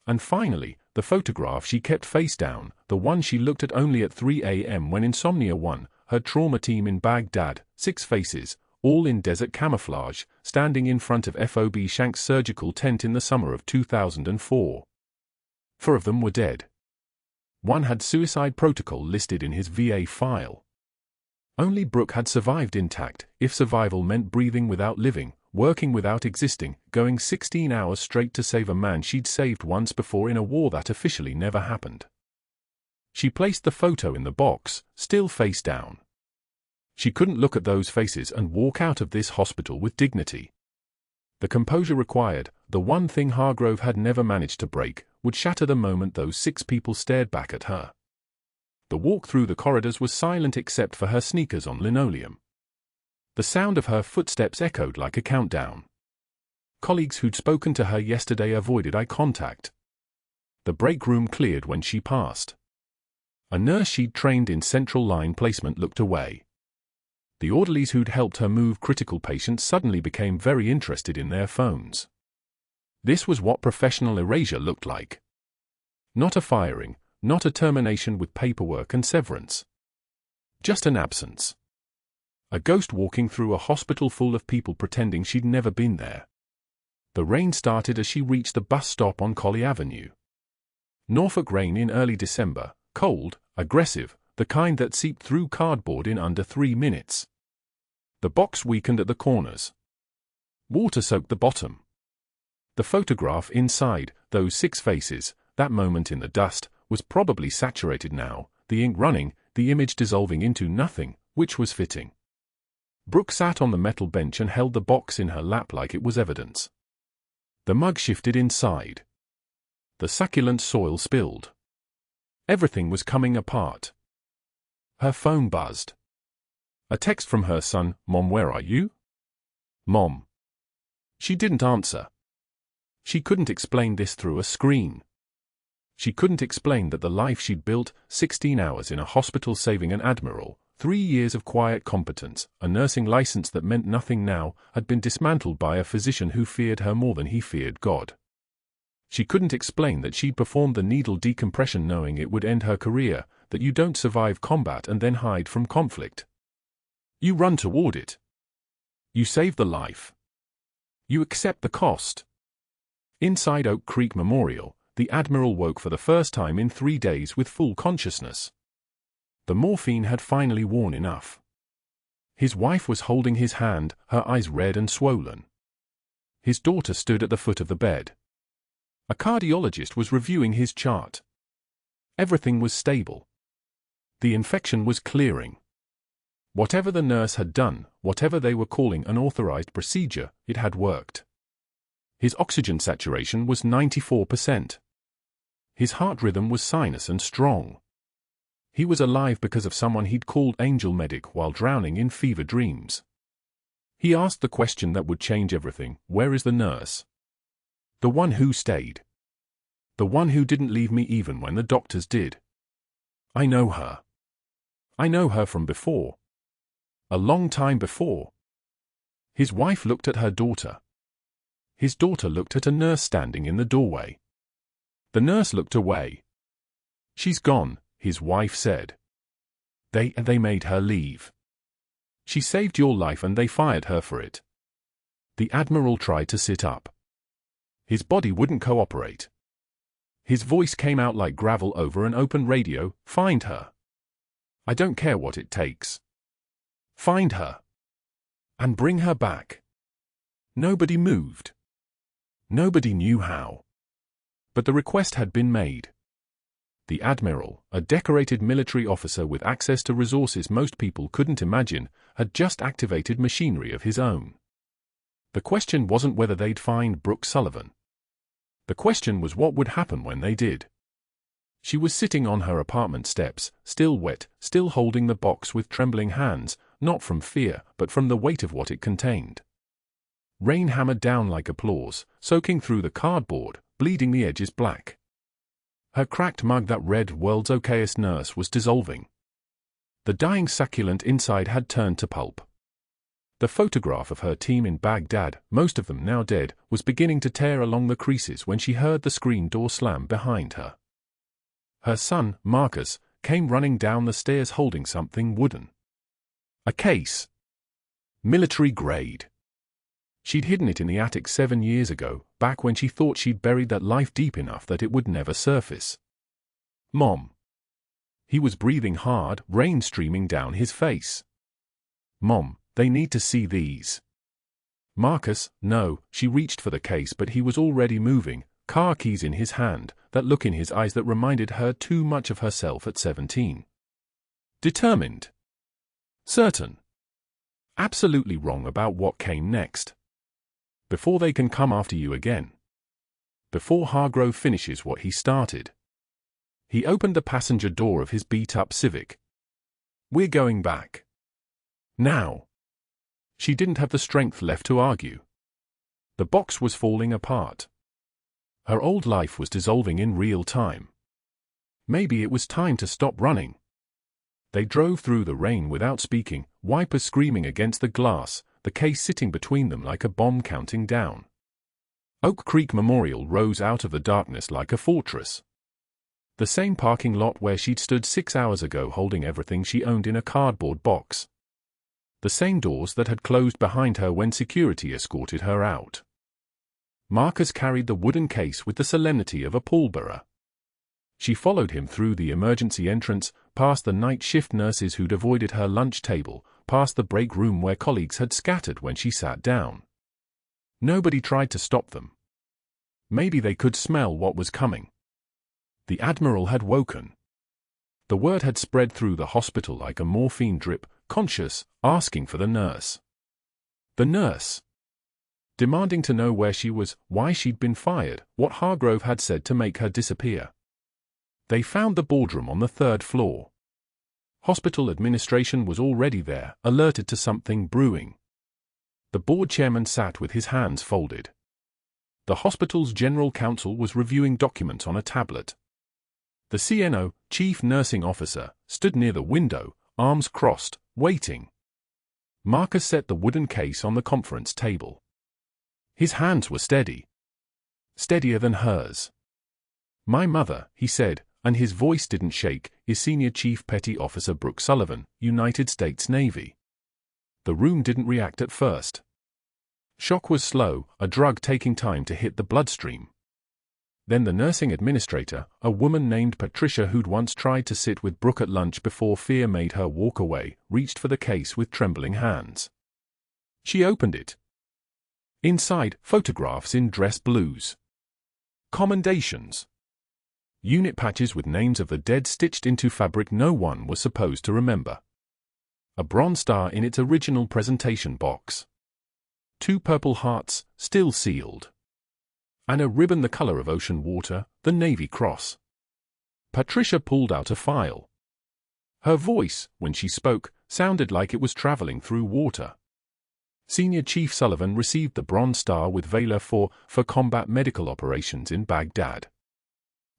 And finally, the photograph she kept face down, the one she looked at only at 3 a.m. when insomnia won, her trauma team in Baghdad, 6 faces, all in desert camouflage, standing in front of FOB Shank's surgical tent in the summer of 2004. 4 of them were dead. 1 had suicide protocol listed in his VA file. Only Brooke had survived intact, if survival meant breathing without living, working without existing, going 16 hours straight to save a man she'd saved once before in a war that officially never happened. She placed the photo in the box, still face down. She couldn't look at those faces and walk out of this hospital with dignity. The composure required, the one thing Hargrove had never managed to break, would shatter the moment those 6 people stared back at her. The walk through the corridors was silent except for her sneakers on linoleum. The sound of her footsteps echoed like a countdown. Colleagues who'd spoken to her yesterday avoided eye contact. The break room cleared when she passed. A nurse she'd trained in central line placement looked away. The orderlies who'd helped her move critical patients suddenly became very interested in their phones. This was what professional erasure looked like. Not a firing, not a termination with paperwork and severance. Just an absence. A ghost walking through a hospital full of people pretending she'd never been there. The rain started as she reached the bus stop on Colley Avenue. Norfolk rain in early December, cold, aggressive, the kind that seeped through cardboard in under 3 minutes. The box weakened at the corners. Water soaked the bottom. The photograph inside, those 6 faces, that moment in the dust, was probably saturated now, the ink running, the image dissolving into nothing, which was fitting. Brooke sat on the metal bench and held the box in her lap like it was evidence. The mug shifted inside. The succulent soil spilled. Everything was coming apart. Her phone buzzed. A text from her son, "Mom, where are you?" "Mom." She didn't answer. She couldn't explain this through a screen. She couldn't explain that the life she'd built, 16 hours in a hospital saving an Admiral, 3 years of quiet competence, a nursing license that meant nothing now, had been dismantled by a physician who feared her more than he feared God. She couldn't explain that she'd performed the needle decompression knowing it would end her career, that you don't survive combat and then hide from conflict. You run toward it. You save the life. You accept the cost. Inside Oak Creek Memorial, the Admiral woke for the first time in 3 days with full consciousness. The morphine had finally worn enough. His wife was holding his hand, her eyes red and swollen. His daughter stood at the foot of the bed. A cardiologist was reviewing his chart. Everything was stable. The infection was clearing. Whatever the nurse had done, whatever they were calling an authorized procedure, it had worked. His oxygen saturation was 94%. His heart rhythm was sinus and strong. He was alive because of someone he'd called Angel Medic while drowning in fever dreams. He asked the question that would change everything: where is the nurse? The one who stayed. The one who didn't leave me even when the doctors did. I know her. I know her from before. A long time before. His wife looked at her daughter. His daughter looked at a nurse standing in the doorway. The nurse looked away. "She's gone," his wife said. They made her leave. "She saved your life and they fired her for it." The Admiral tried to sit up. His body wouldn't cooperate. His voice came out like gravel over an open radio: "Find her. I don't care what it takes. Find her. And bring her back." Nobody moved. Nobody knew how. But the request had been made. The Admiral, a decorated military officer with access to resources most people couldn't imagine, had just activated machinery of his own. The question wasn't whether they'd find Brooke Sullivan. The question was what would happen when they did. She was sitting on her apartment steps, still wet, still holding the box with trembling hands, not from fear, but from the weight of what it contained. Rain hammered down like applause, soaking through the cardboard, bleeding the edges black. Her cracked mug that read "World's Okayest Nurse" was dissolving. The dying succulent inside had turned to pulp. The photograph of her team in Baghdad, most of them now dead, was beginning to tear along the creases when she heard the screen door slam behind her. Her son, Marcus, came running down the stairs holding something wooden. A case. Military grade. She'd hidden it in the attic 7 years ago, back when she thought she'd buried that life deep enough that it would never surface. Mom. He was breathing hard, rain streaming down his face. Mom, they need to see these. Marcus, no, she reached for the case but he was already moving, car keys in his hand, that look in his eyes that reminded her too much of herself at 17. Determined. Certain. Absolutely wrong about what came next. Before they can come after you again. Before Hargrove finishes what he started. He opened the passenger door of his beat-up Civic. We're going back. Now. She didn't have the strength left to argue. The box was falling apart. Her old life was dissolving in real time. Maybe it was time to stop running. They drove through the rain without speaking, wipers screaming against the glass, the case sitting between them like a bomb counting down. Oak Creek Memorial rose out of the darkness like a fortress. The same parking lot where she'd stood 6 hours ago holding everything she owned in a cardboard box. The same doors that had closed behind her when security escorted her out. Marcus carried the wooden case with the solemnity of a pallbearer. She followed him through the emergency entrance, past the night shift nurses who'd avoided her lunch table, past the break room where colleagues had scattered when she sat down. Nobody tried to stop them. Maybe they could smell what was coming. The Admiral had woken. The word had spread through the hospital like a morphine drip, conscious, asking for the nurse. The nurse. Demanding to know where she was, why she'd been fired, what Hargrove had said to make her disappear. They found the boardroom on the 3rd floor. Hospital administration was already there, alerted to something brewing. The board chairman sat with his hands folded. The hospital's general counsel was reviewing documents on a tablet. The CNO, chief nursing officer, stood near the window, arms crossed, waiting. Marcus set the wooden case on the conference table. His hands were steady. Steadier than hers. My mother, he said, and his voice didn't shake, is Senior Chief Petty Officer Brooke Sullivan, United States Navy. The room didn't react at first. Shock was slow, a drug taking time to hit the bloodstream. Then the nursing administrator, a woman named Patricia who'd once tried to sit with Brooke at lunch before fear made her walk away, reached for the case with trembling hands. She opened it. Inside, photographs in dress blues. Commendations. Unit patches with names of the dead stitched into fabric no one was supposed to remember. A bronze star in its original presentation box. 2 purple hearts, still sealed. And a ribbon the color of ocean water, the Navy Cross. Patricia pulled out a file. Her voice, when she spoke, sounded like it was traveling through water. Senior Chief Sullivan received the Bronze Star with Valor for combat medical operations in Baghdad.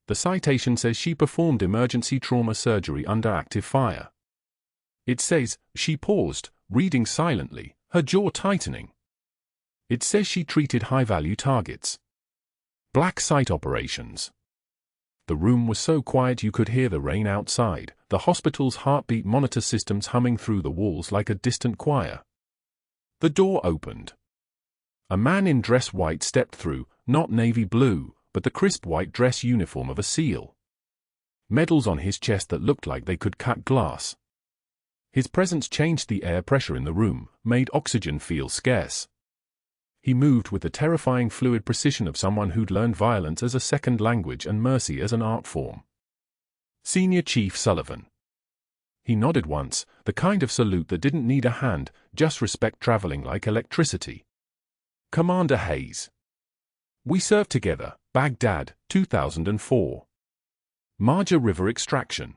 The citation says she performed emergency trauma surgery under active fire. It says, she paused, reading silently, her jaw tightening. It says she treated high-value targets. Black site operations. The room was so quiet you could hear the rain outside, the hospital's heartbeat monitor systems humming through the walls like a distant choir. The door opened. A man in dress white stepped through, not navy blue, but the crisp white dress uniform of a SEAL. Medals on his chest that looked like they could cut glass. His presence changed the air pressure in the room, made oxygen feel scarce. He moved with the terrifying fluid precision of someone who'd learned violence as a second language and mercy as an art form. Senior Chief Sullivan. He nodded once, the kind of salute that didn't need a hand, just respect traveling like electricity. Commander Hayes. We served together, Baghdad, 2004. Marja River extraction.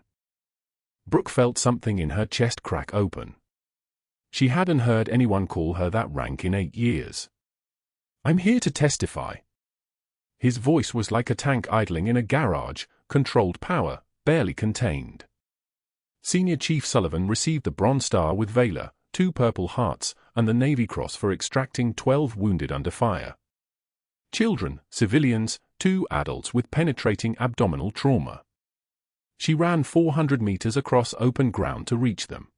Brooke felt something in her chest crack open. She hadn't heard anyone call her that rank in 8 years. "I'm here to testify." His voice was like a tank idling in a garage, controlled power, barely contained. Senior Chief Sullivan received the Bronze Star with Valor, 2 Purple Hearts, and the Navy Cross for extracting 12 wounded under fire. Children, civilians, 2 adults with penetrating abdominal trauma. She ran 400 meters across open ground to reach them.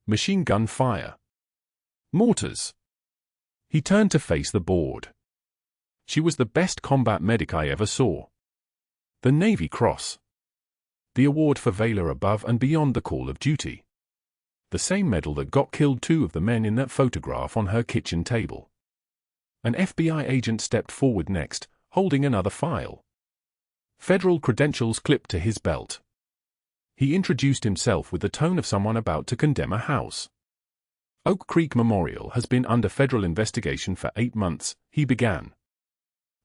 Machine gun fire. Mortars. He turned to face the board. She was the best combat medic I ever saw. The Navy Cross. The award for valor above and beyond the call of duty. The same medal that got killed 2 of the men in that photograph on her kitchen table. An FBI agent stepped forward next, holding another file. Federal credentials clipped to his belt. He introduced himself with the tone of someone about to condemn a house. Oak Creek Memorial has been under federal investigation for 8 months, he began.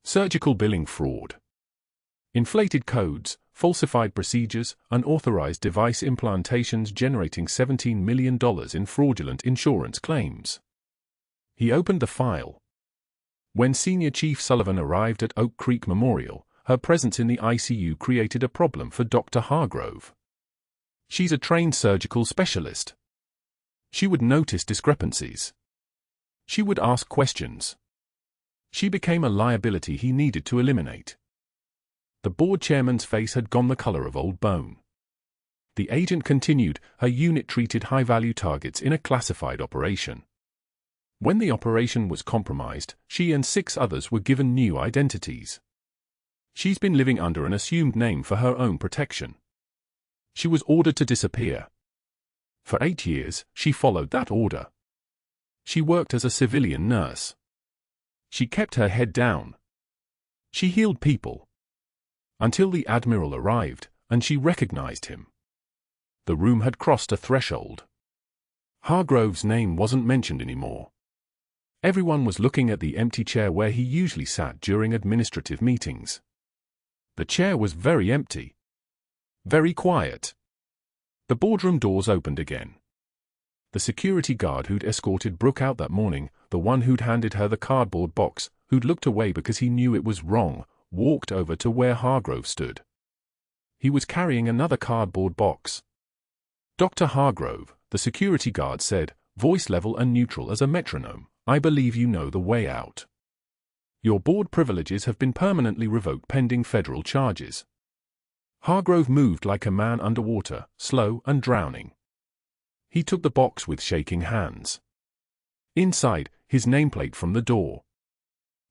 Surgical billing fraud. Inflated codes, falsified procedures, unauthorized device implantations generating $17 million in fraudulent insurance claims. He opened the file. When Senior Chief Sullivan arrived at Oak Creek Memorial, her presence in the ICU created a problem for Dr. Hargrove. She's a trained surgical specialist. She would notice discrepancies. She would ask questions. She became a liability he needed to eliminate. The board chairman's face had gone the color of old bone. The agent continued, her unit treated high-value targets in a classified operation. When the operation was compromised, she and 6 others were given new identities. She's been living under an assumed name for her own protection. She was ordered to disappear. For 8 years, she followed that order. She worked as a civilian nurse. She kept her head down. She healed people. Until the Admiral arrived, and she recognized him. The room had crossed a threshold. Hargrove's name wasn't mentioned anymore. Everyone was looking at the empty chair where he usually sat during administrative meetings. The chair was very empty. Very quiet. The boardroom doors opened again. The security guard who'd escorted Brooke out that morning, the one who'd handed her the cardboard box, who'd looked away because he knew it was wrong, walked over to where Hargrove stood. He was carrying another cardboard box. "Dr. Hargrove," the security guard said, voice level and neutral as a metronome, "I believe you know the way out. Your board privileges have been permanently revoked pending federal charges." Hargrove moved like a man underwater, slow and drowning. He took the box with shaking hands. Inside, his nameplate from the door.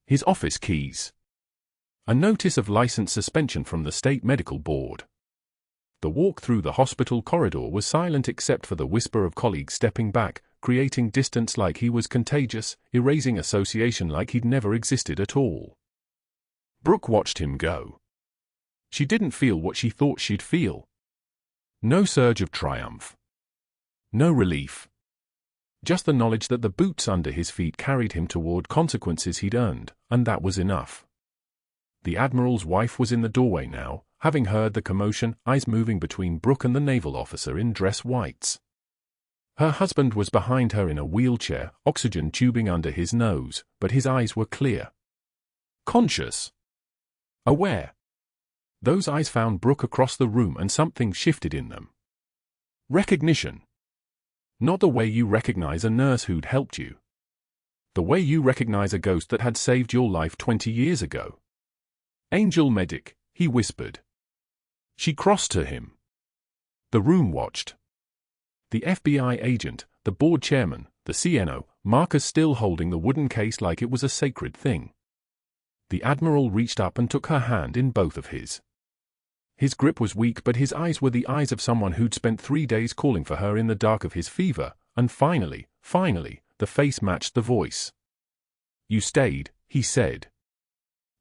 His office keys. A notice of license suspension from the State Medical Board. The walk through the hospital corridor was silent except for the whisper of colleagues stepping back, creating distance like he was contagious, erasing association like he'd never existed at all. Brooke watched him go. She didn't feel what she thought she'd feel. No surge of triumph. No relief. Just the knowledge that the boots under his feet carried him toward consequences he'd earned, and that was enough. The Admiral's wife was in the doorway now, having heard the commotion, eyes moving between Brooke and the naval officer in dress whites. Her husband was behind her in a wheelchair, oxygen tubing under his nose, but his eyes were clear. Conscious. Aware. Those eyes found Brooke across the room and something shifted in them. Recognition. Not the way you recognize a nurse who'd helped you. The way you recognize a ghost that had saved your life 20 years ago. "Angel medic," he whispered. She crossed to him. The room watched. The FBI agent, the board chairman, the CNO, Marcus still holding the wooden case like it was a sacred thing. The Admiral reached up and took her hand in both of his. His grip was weak, but his eyes were the eyes of someone who'd spent 3 days calling for her in the dark of his fever, and finally, the face matched the voice. "You stayed," he said.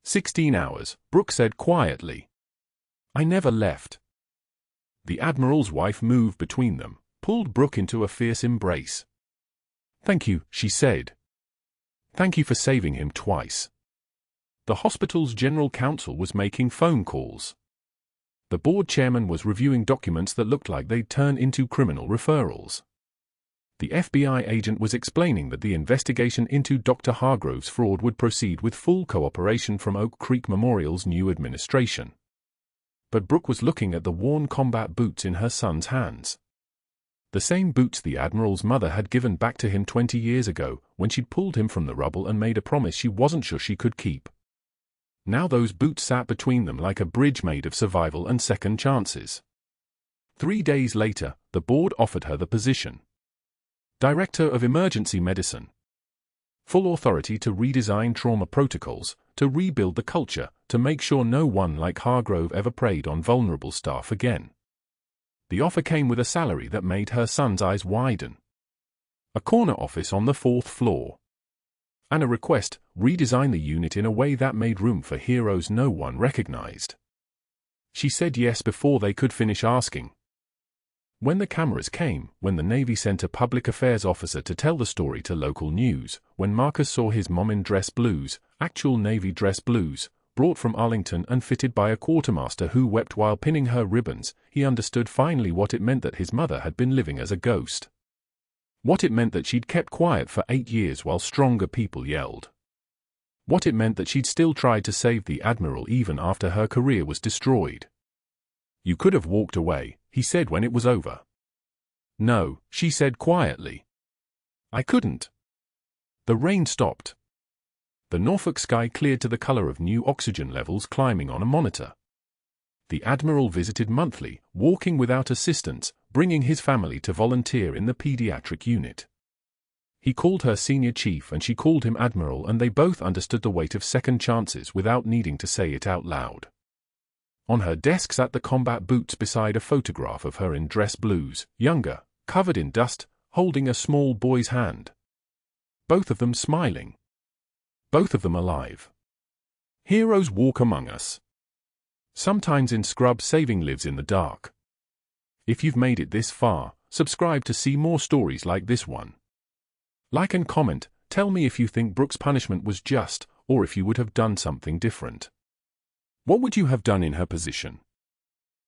16 hours, Brooke said quietly. "I never left." The Admiral's wife moved between them, pulled Brooke into a fierce embrace. "Thank you," she said. "Thank you for saving him twice." The hospital's general counsel was making phone calls. The board chairman was reviewing documents that looked like they'd turn into criminal referrals. The FBI agent was explaining that the investigation into Dr. Hargrove's fraud would proceed with full cooperation from Oak Creek Memorial's new administration. But Brooke was looking at the worn combat boots in her son's hands. The same boots the Admiral's mother had given back to him 20 years ago, when she'd pulled him from the rubble and made a promise she wasn't sure she could keep. Now those boots sat between them like a bridge made of survival and second chances. 3 days later, the board offered her the position. Director of Emergency Medicine. Full authority to redesign trauma protocols, to rebuild the culture, to make sure no one like Hargrove ever preyed on vulnerable staff again. The offer came with a salary that made her son's eyes widen. A corner office on the 4th floor. And a request, redesign the unit in a way that made room for heroes no one recognized. She said yes before they could finish asking. When the cameras came, when the Navy sent a public affairs officer to tell the story to local news, when Marcus saw his mom in dress blues, actual Navy dress blues, brought from Arlington and fitted by a quartermaster who wept while pinning her ribbons, he understood finally what it meant that his mother had been living as a ghost. What it meant that she'd kept quiet for 8 years while stronger people yelled. What it meant that she'd still tried to save the Admiral even after her career was destroyed. You could have walked away, he said when it was over. No, she said quietly. I couldn't. The rain stopped. The Norfolk sky cleared to the color of new oxygen levels climbing on a monitor. The Admiral visited monthly, walking without assistance, bringing his family to volunteer in the pediatric unit. He called her senior chief and she called him Admiral, and they both understood the weight of second chances without needing to say it out loud. On her desk sat the combat boots beside a photograph of her in dress blues, younger, covered in dust, holding a small boy's hand. Both of them smiling. Both of them alive. Heroes walk among us. Sometimes in scrub, saving lives in the dark. If you've made it this far, subscribe to see more stories like this one. Like and comment, tell me if you think Brooke's punishment was just, or if you would have done something different. What would you have done in her position?